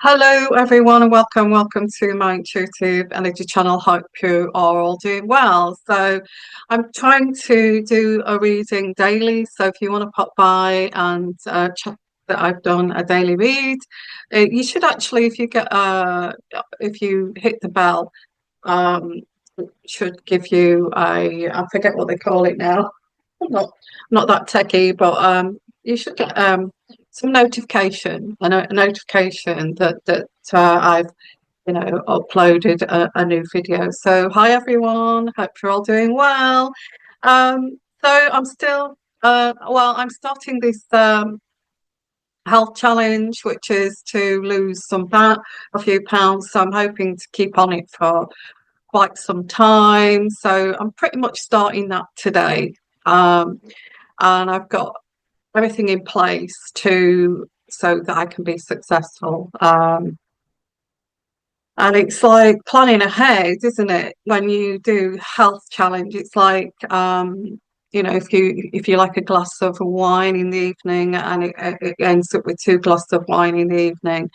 Hello, everyone, and welcome to my intuitive energy channel. Hope you are all doing well. So, I'm trying to do a reading daily. So, if you want to pop by and check that I've done a daily read, you should actually, if you hit the bell, um, it should give you I forget what they call it now. I'm not that techie, but you should get some notification, a notification that I've uploaded a new video. So hi everyone, hope you're all doing well. So I'm still I'm starting this health challenge, which is to lose some fat, a few pounds. So I'm hoping to keep on it for quite some time. So I'm pretty much starting that today. And I've got everything in place to so that I can be successful. And it's like planning ahead, isn't it? When you do health challenge, it's like if you like a glass of wine in the evening and it ends up with two glasses of wine in the evening.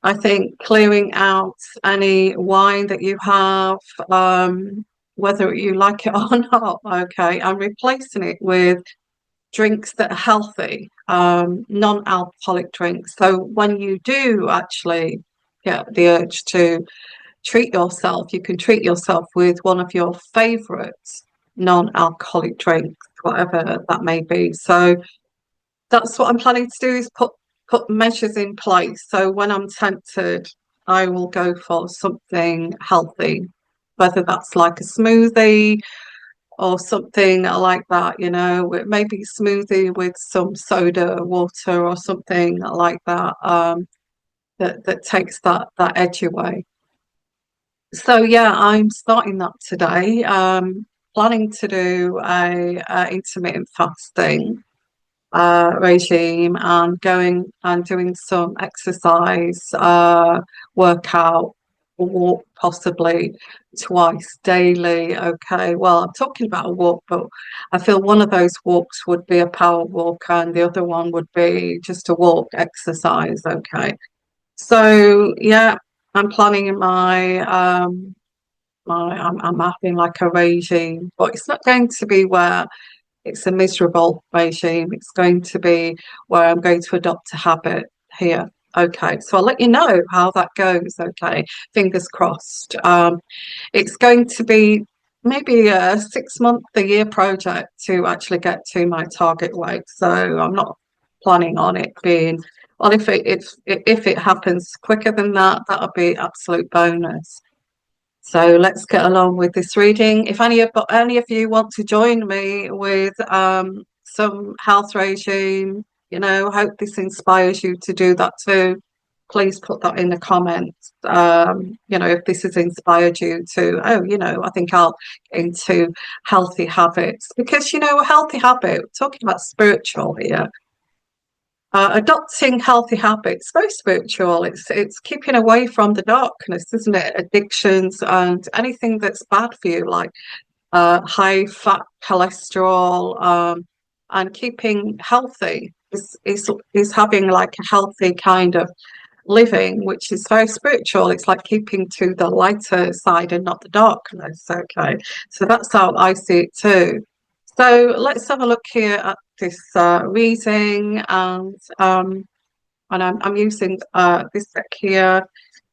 I think clearing out any wine that you have, whether you like it or not, okay, and replacing it with drinks that are healthy, non-alcoholic drinks. So when you do actually get the urge to treat yourself, you can treat yourself with one of your favorite non-alcoholic drinks, whatever that may be. So that's what I'm planning to do, is put measures in place. So when I'm tempted, I will go for something healthy, whether that's like a smoothie or something like that, maybe smoothie with some soda water or something like that, that takes that edge away. So yeah, I'm starting that today. Planning to do a intermittent fasting regime and going and doing some exercise, workout, walk possibly twice daily. Okay, well, I'm talking about a walk, but I feel one of those walks would be a power walk and the other one would be just a walk exercise. Okay, so yeah, I'm planning I'm having like a regime, but it's not going to be where it's a miserable regime. It's going to be where I'm going to adopt a habit here. Okay, so I'll let you know how that goes. Okay, fingers crossed. It's going to be maybe a 6 month, a year project to actually get to my target weight. So I'm not planning on it being, well, if it happens quicker than that, that'll be absolute bonus. So let's get along with this reading. If any of you want to join me with some health regime, hope this inspires you to do that too. Please put that in the comments. If this has inspired you to, I think I'll get into healthy habits, because a healthy habit, we're talking about spiritual here. Adopting healthy habits, very spiritual. It's keeping away from the darkness, isn't it? Addictions and anything that's bad for you, like high fat cholesterol, and keeping healthy is having like a healthy kind of living, which is very spiritual. It's like keeping to the lighter side and not the darkness. Okay, so that's how I see it too. So let's have a look here at this reading, and I'm using this deck here.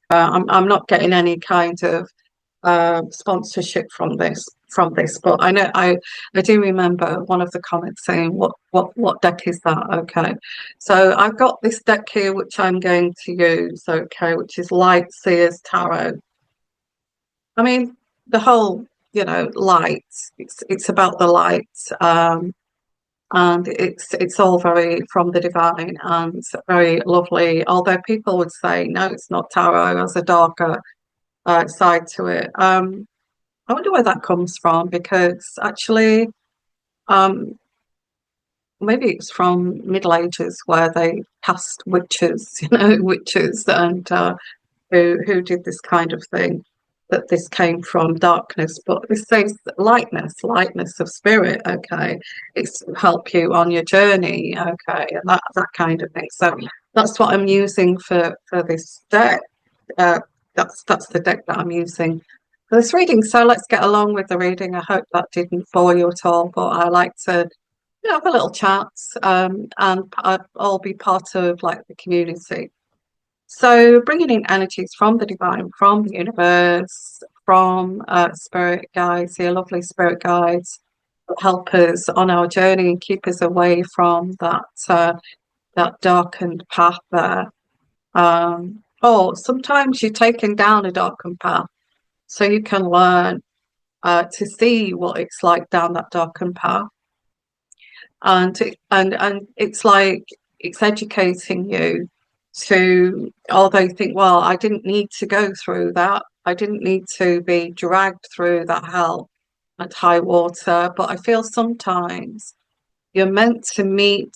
I'm not getting any kind of sponsorship from this, but I know I do remember one of the comments saying what deck is that? Okay, so I've got this deck here which I'm going to use. Okay, which is Light Seers Tarot. I mean, the whole light. It's about the light. And it's all very from the divine and very lovely. Although people would say no, it's not tarot, it has a darker side to it. I wonder where that comes from, because actually, maybe it's from Middle Ages where they cast witches, witches, and who did this kind of thing. That this came from darkness, but this says lightness of spirit. Okay, it's to help you on your journey. Okay, and that kind of thing. So That's what I'm using for this deck. Uh, that's the deck that I'm using for this reading. So let's get along with the reading. I hope that didn't bore you at all, but I like to, have a little chat, and I'll be part of like the community. So bringing in energies from the divine, from the universe, from spirit guides, your lovely spirit guides, help us on our journey and keep us away from that darkened path there. Or sometimes you're taken down a darkened path, so you can learn to see what it's like down that darkened path, and it's like it's educating you to, although you think, well, I didn't need to go through that. I didn't need to be dragged through that hell at high water, but I feel sometimes you're meant to meet.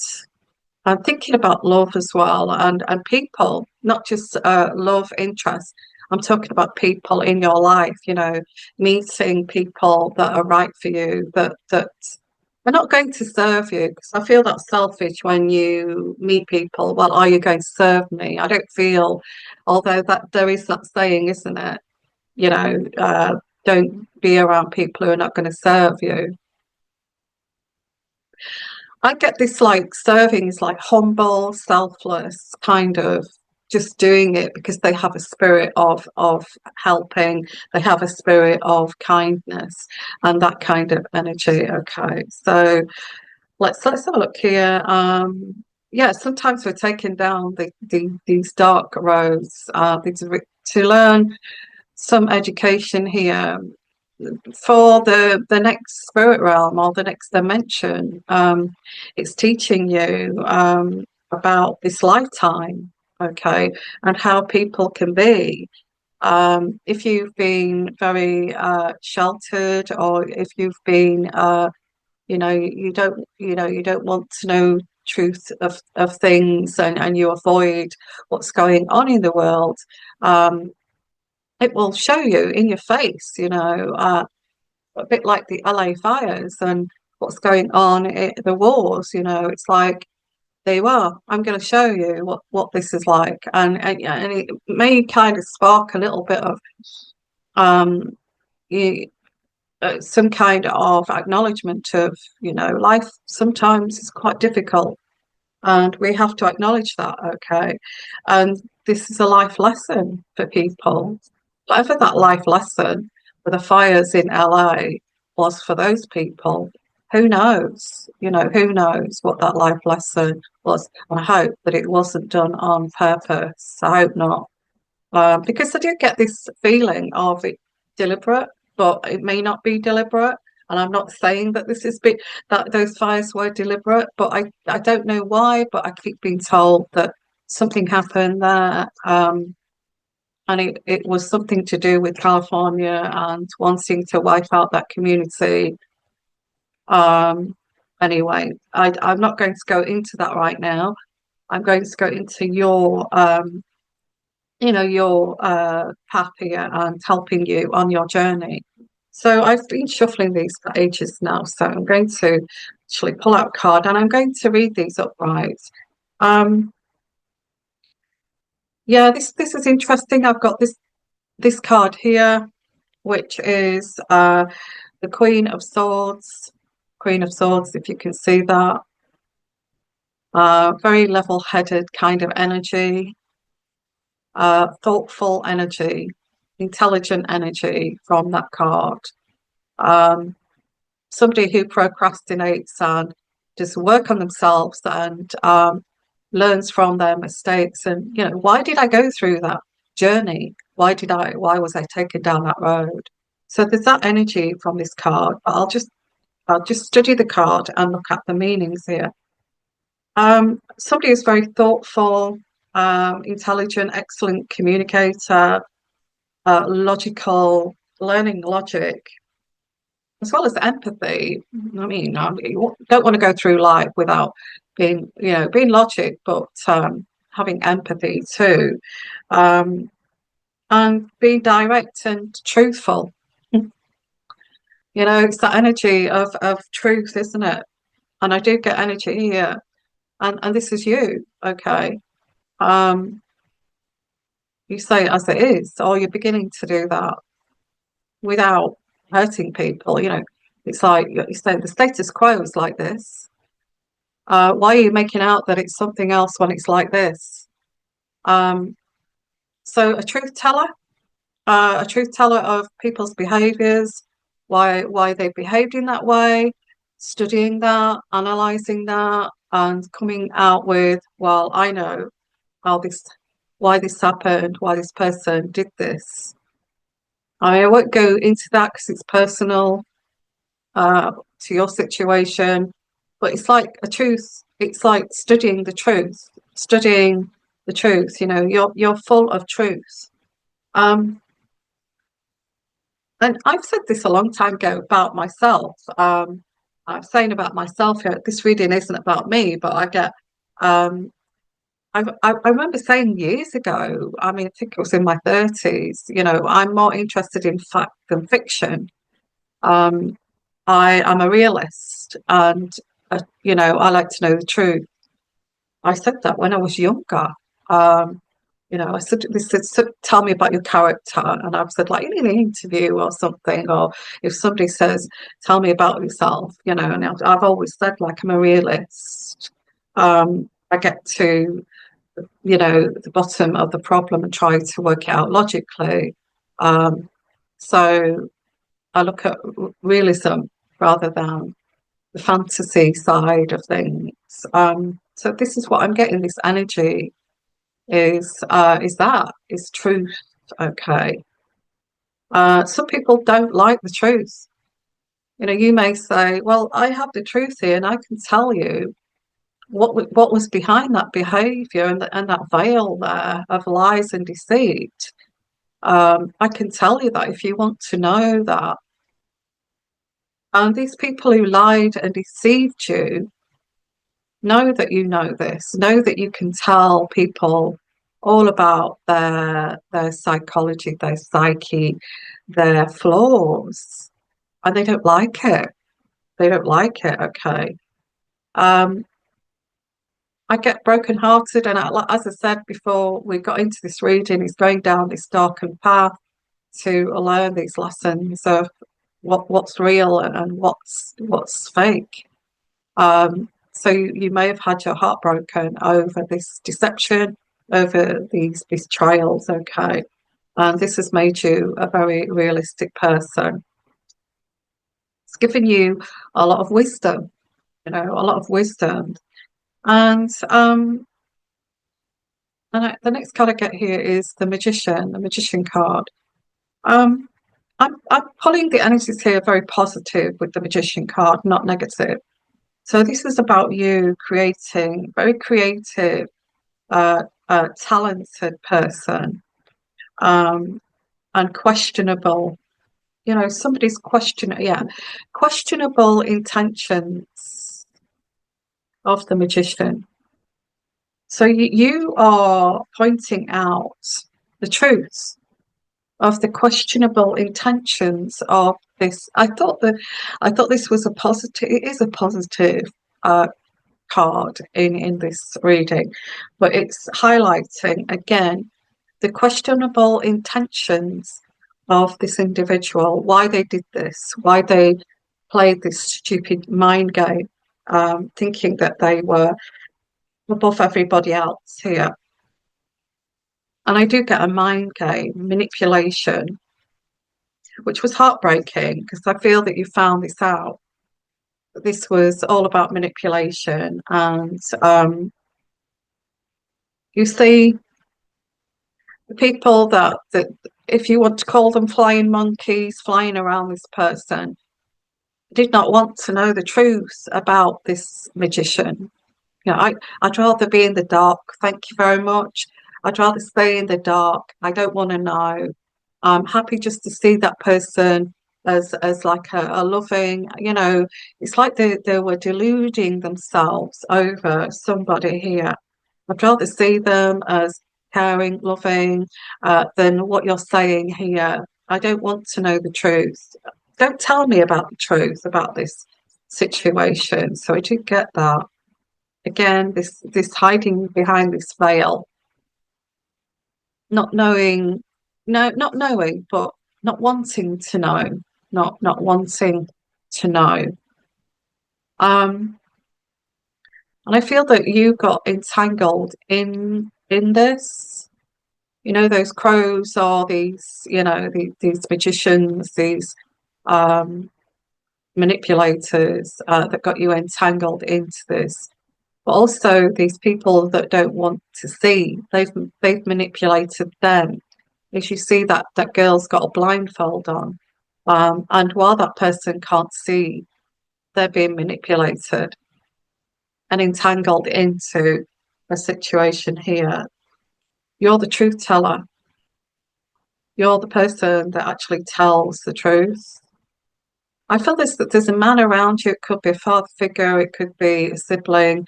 I'm thinking about love as well, and people, not just love interest. I'm talking about people in your life. Meeting people that are right for you, that are not going to serve you. Because I feel that's selfish when you meet people. Well, are you going to serve me? I don't feel, although that there is that saying, isn't it? You know, don't be around people who are not going to serve you. I get this like serving is like humble, selfless, kind of just doing it because they have a spirit of helping, they have a spirit of kindness and that kind of energy. Okay. So let's have a look here. Yeah, sometimes we're taking down these dark roads, to learn some education here for the next spirit realm or the next dimension. It's teaching you about this lifetime, okay, and how people can be. If you've been very sheltered, or if you've been, you don't want to know truth of things, and you avoid what's going on in the world. It will show you in your face, a bit like the LA fires and what's going on in the wars. It's like, there you are. I'm going to show you what this is like, and it may kind of spark a little bit of um, you, some kind of acknowledgement of, life sometimes is quite difficult, and we have to acknowledge that. Okay, and this is a life lesson for people, whatever that life lesson for the fires in LA was for those people. Who knows? Who knows what that life lesson was? And I hope that it wasn't done on purpose. I hope not. Because I do get this feeling of it deliberate, but it may not be deliberate. And I'm not saying that that those fires were deliberate, but I don't know why, but I keep being told that something happened there. And it was something to do with California and wanting to wipe out that community. Um, anyway, I'm not going to go into that right now. I'm going to go into your path here and helping you on your journey. So I've been shuffling these for ages now. So I'm going to actually pull out a card and I'm going to read these upright. Yeah, this is interesting. I've got this card here, which is the Queen of Swords. Queen of Swords, if you can see that. Very level-headed kind of energy, thoughtful energy, intelligent energy from that card. Somebody who procrastinates and does work on themselves and learns from their mistakes. And, why did I go through that journey? Why was I taken down that road? So there's that energy from this card, but I'll just study the card and look at the meanings here. Somebody who's very thoughtful, intelligent, excellent communicator, logical, learning logic, as well as empathy. I mean, you don't want to go through life without being logic, but having empathy too, and being direct and truthful. It's that energy of truth, isn't it? And I do get energy here, and this is you, okay? Um, you say it as it is, or you're beginning to do that without hurting people. It's like you're saying the status quo is like this. Why are you making out that it's something else when it's like this? Um, so a truth teller of people's behaviors, why they behaved in that way, studying that, analyzing that, and coming out with, well, I know how this, why this happened, why this person did this. I won't go into that because it's personal to your situation, but it's like a truth. It's like studying the truth, studying the truth. You're full of truth. Um, And I've said this a long time ago about myself. I'm saying about myself here. This reading isn't about me, but I get. Um, I remember saying years ago. I mean, I think it was in my 30s. I'm more interested in fact than fiction. Um, I am a realist, and I like to know the truth. I said that when I was younger. Um, I said, they said, tell me about your character. And I've said, like, in an interview or something, or if somebody says, tell me about yourself, and I've always said, like, I'm a realist. I get to, the bottom of the problem and try to work it out logically. So I look at realism rather than the fantasy side of things. So this is what I'm getting, this energy is truth. Okay. Some people don't like the truth. You may say, well, I have the truth here and I can tell you what was behind that behavior and that veil there of lies and deceit. I can tell you that if you want to know that. And these people who lied and deceived you know that you know this, know that you can tell people all about their psychology, their psyche, their flaws, and they don't like it. They don't like it. Okay. Um, I get brokenhearted, and as I said before, we got into this reading. He's going down this darkened path to learn these lessons of what's real and what's fake. So you may have had your heart broken over this deception, over these trials, okay? And this has made you a very realistic person. It's given you a lot of wisdom, a lot of wisdom. And the next card I get here is the magician card. Um, I'm pulling the energies here very positive with the magician card, not negative. So this is about you creating very creative, talented person, um, and questionable. Somebody's questionable intentions of the magician. So you are pointing out the truth of the questionable intentions of this. I thought this was a positive. It is a positive card in this reading, but it's highlighting again the questionable intentions of this individual, why they did this, why they played this stupid mind game, thinking that they were above everybody else here. And I do get a mind game, manipulation, which was heartbreaking because I feel that you found this out. This was all about manipulation. And you see the people that, if you want to call them flying monkeys, flying around this person, did not want to know the truth about this magician. I'd rather be in the dark. Thank you very much. I'd rather stay in the dark. I don't want to know. I'm happy just to see that person as like a loving, it's like they were deluding themselves over somebody here. I'd rather see them as caring, loving, than what you're saying here. I don't want to know the truth. Don't tell me about the truth about this situation. So I do get that. Again, this hiding behind this veil. not knowing, no, not knowing, but not wanting to know, not wanting to know. Um, and I feel that you got entangled in this. You know, those crows are these, these magicians, these um, manipulators that got you entangled into this. But also these people that don't want to see, they've manipulated them. As you see that girl's got a blindfold on, and while that person can't see, they're being manipulated and entangled into a situation here. You're the truth teller. You're the person that actually tells the truth. I feel there's a man around you. It could be a father figure. It could be a sibling.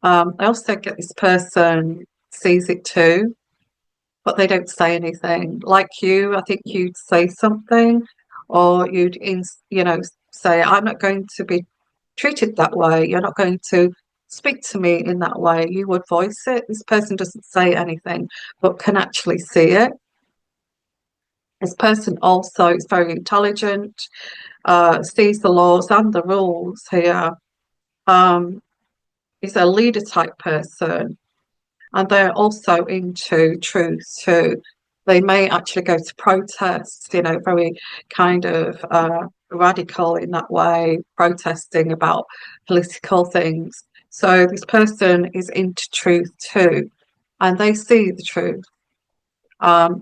I also get this person sees it too, but they don't say anything. Like you, I think you'd say something, or say, "I'm not going to be treated that way. You're not going to speak to me in that way." You would voice it. This person doesn't say anything, but can actually see it. This person also is very intelligent, sees the laws and the rules here. Um, is a leader type person, and they're also into truth too. They may actually go to protests, very kind of radical in that way, protesting about political things. So this person is into truth too, and they see the truth.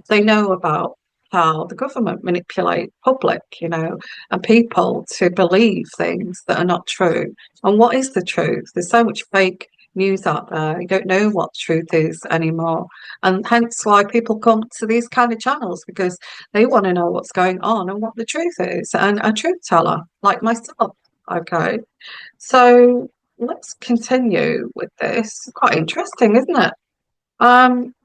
They know about how the government manipulate public, and people to believe things that are not true. And what is the truth? There's so much fake news out there. You don't know what truth is anymore. And hence why people come to these kind of channels, because they want to know what's going on and what the truth is. And a truth teller like myself. Okay. So let's continue with this. Quite interesting, isn't it? Um,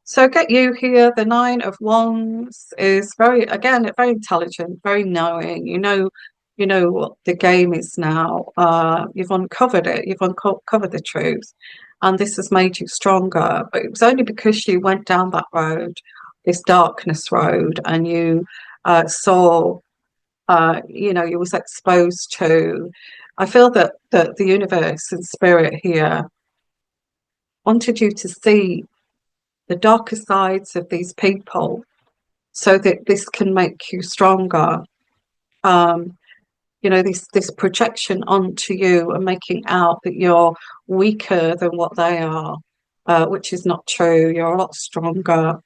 so get you here. The Nine of Wands is very intelligent, very knowing. You know what the game is now. You've uncovered it. You've uncovered the truth, and this has made you stronger. But it was only because you went down that road, this darkness road, and you saw. You was exposed to. I feel that the universe and spirit here wanted you to see the darker sides of these people so that this can make you stronger. Um, this projection onto you and making out that you're weaker than what they are, which is not true. You're a lot stronger.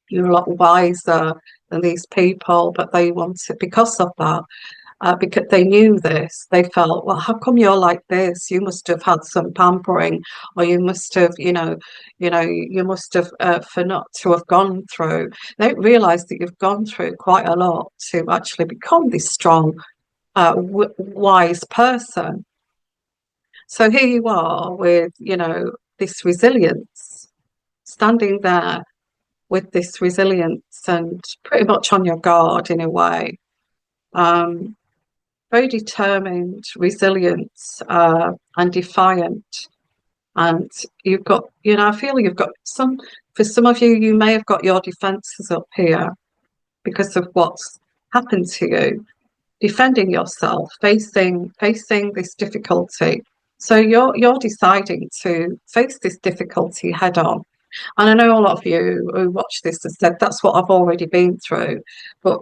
You're a lot wiser than these people, but they want it because of that. Because they knew this. They felt, well, how come you're like this? You must have had some pampering, or you must have, you must have for not to have gone through. They don't realise that you've gone through quite a lot to actually become this strong, wise person. So here you are with, this resilience, standing there with this resilience and pretty much on your guard in a way. Very determined, resilient, and defiant. And you've got, I feel you've got for some of you, you may have got your defenses up here because of what's happened to you, defending yourself, facing this difficulty. So you're deciding to face this difficulty head on. And I know a lot of you who watch this have said that's what I've already been through, but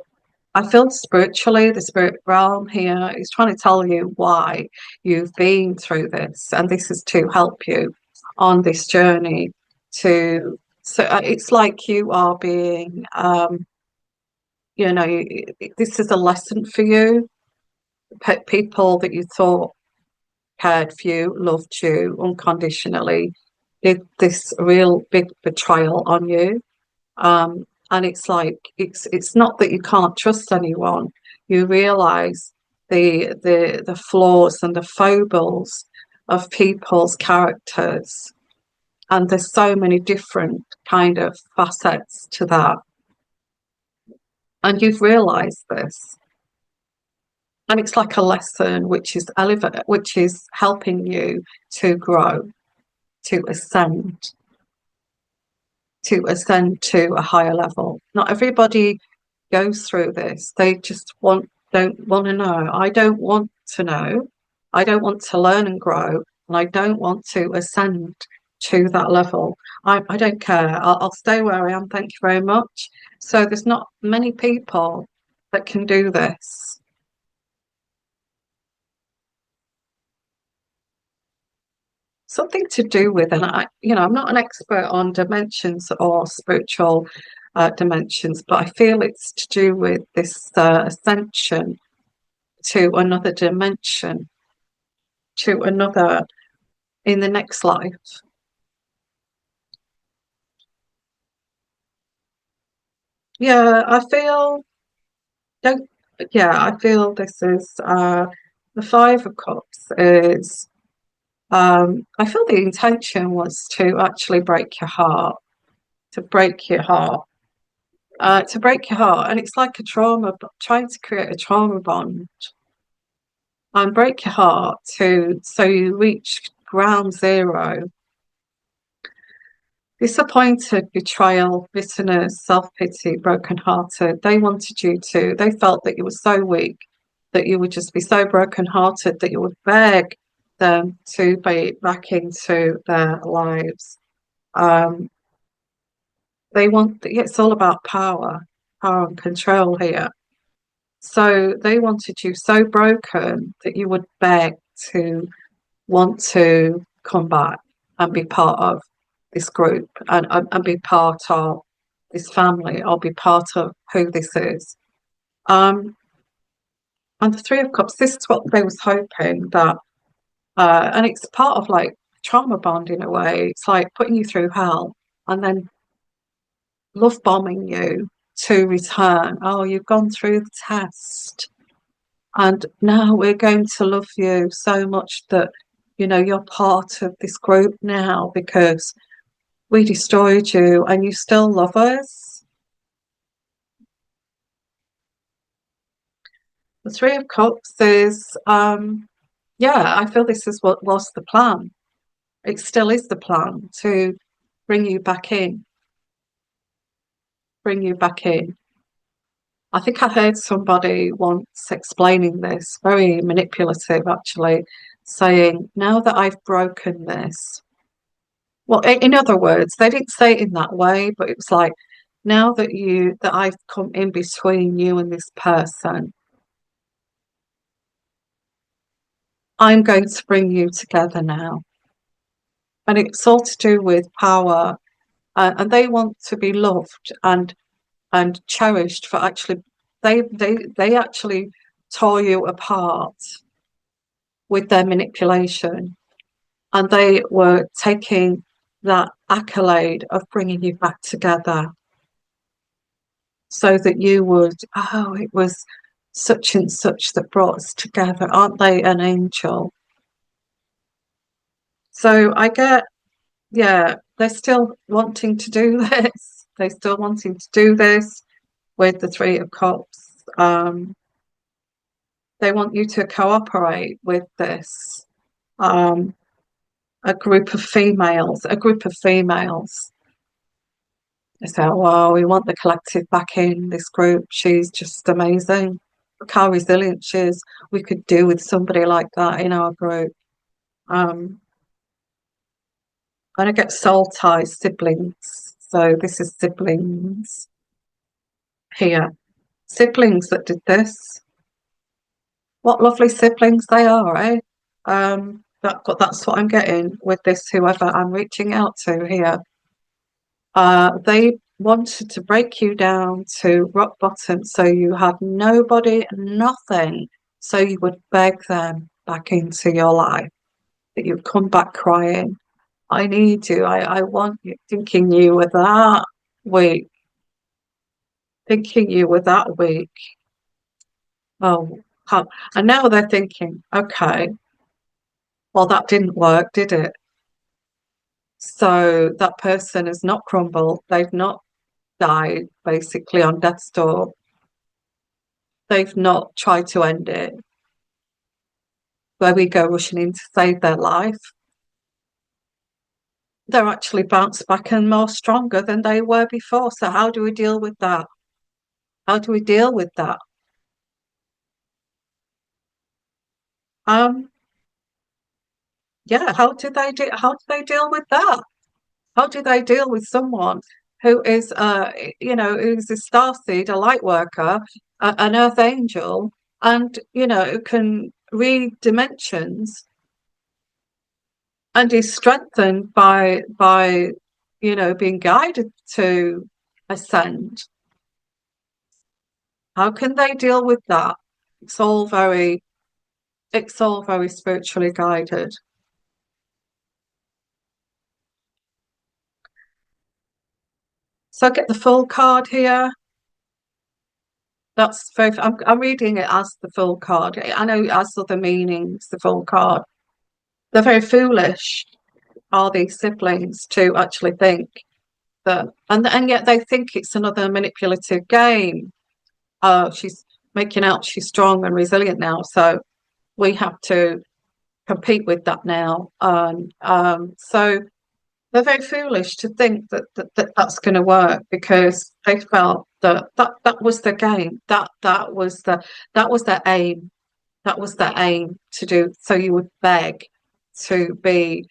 I feel spiritually, the spirit realm here is trying to tell you why you've been through this, and this is to help you on this journey. So it's like you are being, this is a lesson for you. People that you thought cared for you, loved you unconditionally, did this real big betrayal on you. And it's like it's not that you can't trust anyone. You realize the flaws and the foibles of people's characters, and there's so many different kind of facets to that, and you've realized this, and it's like a lesson which is helping you to grow, to ascend. to ascend to a higher level. Not everybody goes through this. They just don't want to know. I don't want to know. I don't want to learn and grow, and I don't want to ascend to that level. I don't care. I'll stay where I am. Thank you very much. So there's not many people that can do this. Something to do with, and I'm not an expert on dimensions or spiritual dimensions, but I feel it's to do with this ascension to another dimension, to another in the next life. Yeah, I feel don't yeah, I feel this is the Five of Cups is I feel the intention was to actually break your heart, to break your heart, to break your heart, and it's like a trauma, trying to create a trauma bond and break your heart to so you reach ground zero. Disappointed, betrayal, bitterness, self-pity, broken-hearted. They wanted you to, they felt that you were so weak, that you would just be so broken-hearted that you would beg them to be back into their lives. Um, they want, it's all about power, power and control here. So they wanted you so broken that you would beg to want to come back and be part of this group and be part of this family or be part of who this is. Um, and the Three of Cups, this is what they was hoping that, and it's part of like trauma bond in a way. It's like putting you through hell and then love bombing you to return. Oh, you've gone through the test. And now we're going to love you so much that, you're part of this group now because we destroyed you and you still love us. The Three of Cups is, yeah, I feel this is what was the plan. It still is the plan to bring you back in, bring you back in. I think I heard somebody once explaining this, very manipulative actually, saying, now that I've broken this, well, in other words, they didn't say it in that way, but it was like, now that I've come in between you and this person, I'm going to bring you together now. And it's all to do with power, and they want to be loved and cherished for actually they actually tore you apart with their manipulation, and they were taking that accolade of bringing you back together so that you would, oh, it was such and such that brought us together. Aren't they an angel? So I get, yeah, they're still wanting to do this. They're still wanting to do this with the Three of Cups. They want you to cooperate with this. Um, a group of females, a group of females. They say, oh, well, we want the collective back in this group. She's just amazing. Look how resilient she is. We could do with somebody like that in our group. Um, and I get soul ties, siblings. So this is siblings here. Siblings that did this. What lovely siblings they are, eh? That's what I'm getting with this, whoever I'm reaching out to here. They wanted to break you down to rock bottom so you had nobody, nothing, so you would beg them back into your life, that you'd come back crying, I need you, I want you, thinking you were that weak, thinking you were that weak. Oh, how, and now they're thinking, okay, well, that didn't work, did it? So that person has not crumbled, they've not died basically on death's door. They've not tried to end it, where we go rushing in to save their life. they're actually bounced back and more stronger than they were before. So how do we deal with that? How do we deal with that? Um, yeah, how do they deal with that? How do they deal with someone who is who's a starseed, a light worker, an earth angel, and who can read dimensions and is strengthened by being guided to ascend? How can they deal with that? It's all very it's all very spiritually guided. So I get the full card here. That's very, I'm reading it as the full card. I know it has other meanings, the full card. They're very foolish, are these siblings, to actually think that, and yet they think it's another manipulative game. She's making out she's strong and resilient now, so we have to compete with that now. So they're very foolish to think that's going to work because they felt that was the game. That was their aim. That was their aim to do. So you would beg to be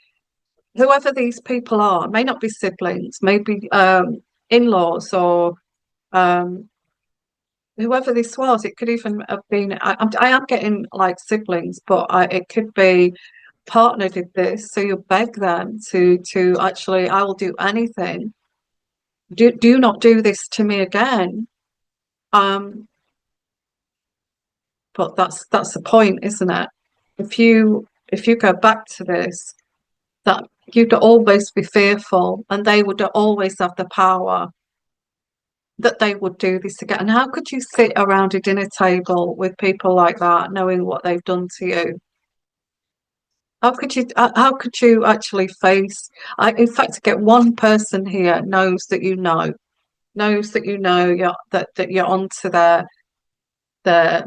whoever these people are. May not be siblings, maybe in-laws or um, whoever this was. It could even have been. I am getting like siblings, but it could be partner did this, so you beg them to actually, I will do anything. Do not do this to me again. Um, but that's the point, isn't it? If you go back to this, that you'd always be fearful, and they would always have the power that they would do this again. And how could you sit around a dinner table with people like that, knowing what they've done to you? How could you actually face? In fact, get one person here knows that that you're onto their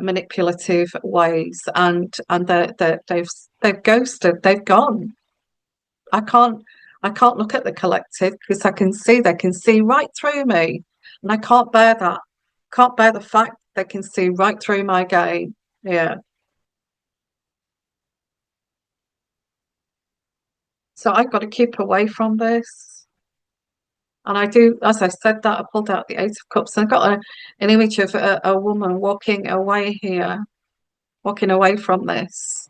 manipulative ways, and they've ghosted, they've gone. I can't I can't look at the collective because they can see right through me, and I can't bear that. Can't bear the fact they can see right through my game. Yeah. So I've got to keep away from this. And I do, as I said that, I pulled out the Eight of Cups and I got an image of a woman walking away here, walking away from this.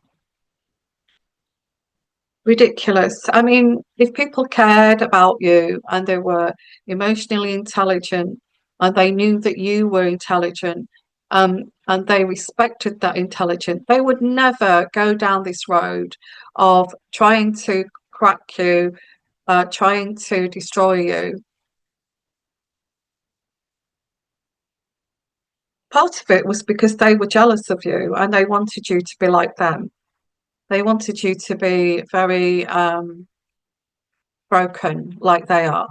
Ridiculous. I mean, if people cared about you and they were emotionally intelligent and they knew that you were intelligent, and they respected that intelligence, they would never go down this road of trying to crack you, trying to destroy you. Part of it was because they were jealous of you and they wanted you to be like them. They wanted you to be very broken like they are.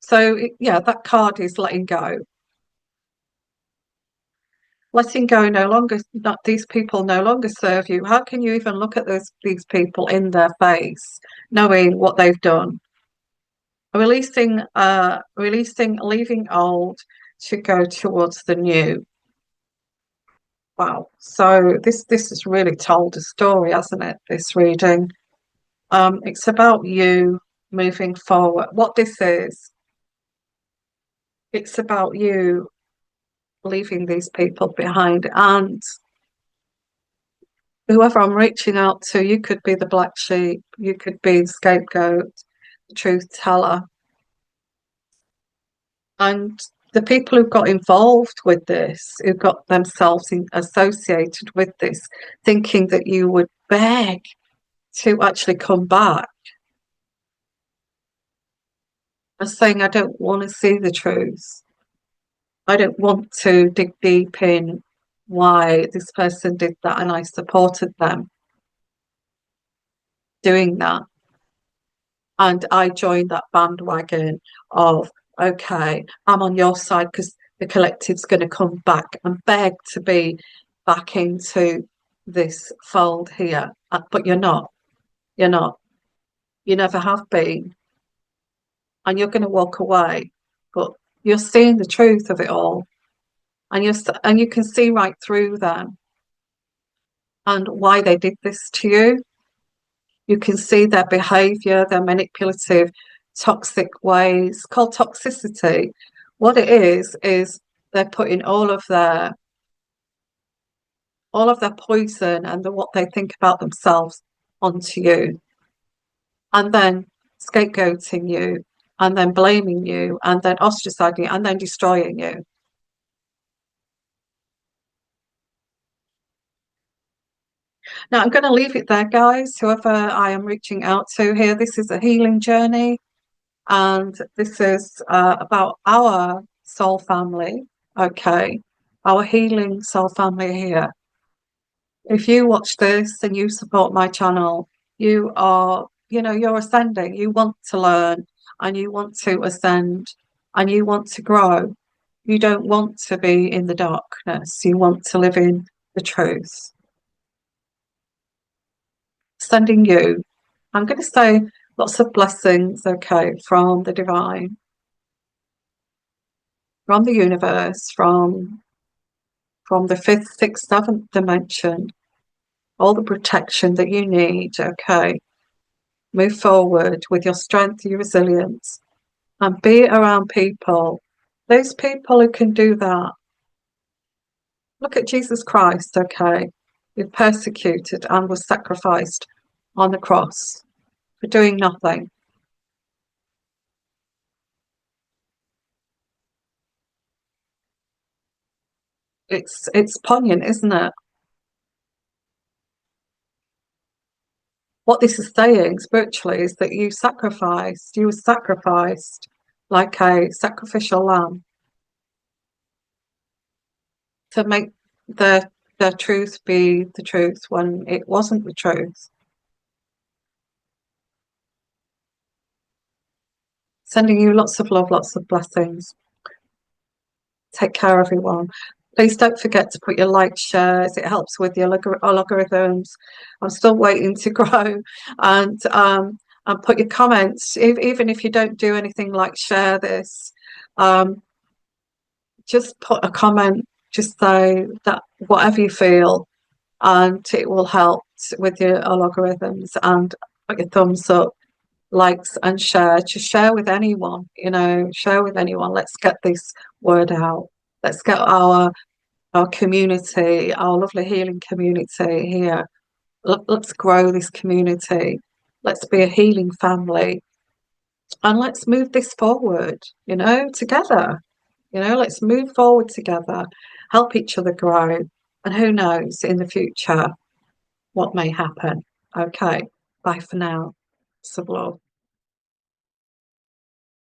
So yeah, that card is letting go. Letting go no longer, not these people no longer serve you. How can you even look at these people in their face, knowing what they've done? Releasing, leaving old to go towards the new. Wow. So this has really told a story, hasn't it? This reading. It's about you moving forward. What this is, it's about you leaving these people behind. And whoever I'm reaching out to, you could be the black sheep, you could be the scapegoat, the truth teller. And the people who got involved with this, who got themselves associated with this, thinking that you would beg to actually come back, are saying, I don't want to see the truth. I don't want to dig deep in why this person did that, and I supported them doing that. And I joined that bandwagon of, okay, I'm on your side because the collective's going to come back and beg to be back into this fold here. But you're not. You're not. You never have been. And you're going to walk away. But you're seeing the truth of it all. And you can see right through them and why they did this to you. You can see their behavior, their manipulative, toxic ways, called toxicity. What it is they're putting all of their poison and what they think about themselves onto you, and then scapegoating you, and then blaming you, and then ostracizing you, and then destroying you. Now, I'm going to leave it there, guys. Whoever I am reaching out to here, this is a healing journey, and this is about our soul family. Okay, our healing soul family here. If you watch this and you support my channel, you are, you're ascending. You want to learn and you want to ascend and you want to grow. You don't want to be in the darkness. You want to live in the truth. Sending you, I'm going to say lots of blessings, okay, from the divine, from the universe, from the fifth, sixth, seventh dimension, all the protection that you need, okay. Move forward with your strength, your resilience, and be around people, those people who can do that. Look at Jesus Christ, okay, who persecuted and was sacrificed on the cross for doing nothing. It's poignant, isn't it? What this is saying spiritually is that you were sacrificed like a sacrificial lamb to make the truth be the truth when it wasn't the truth. Sending you lots of love, lots of blessings. Take care, everyone. Please don't forget to put your like, shares. It helps with your algorithms. I'm still waiting to grow. And put your comments, even if you don't do anything like share this. Just put a comment, just say that whatever you feel, and it will help with your algorithms. And put your thumbs up, likes, and share. Just share with anyone, share with anyone. Let's get this word out. Let's get our community, our lovely healing community here. Let's grow this community. Let's be a healing family. And let's move this forward, together. Let's move forward together, help each other grow. And who knows in the future what may happen. Okay, bye for now. Some love.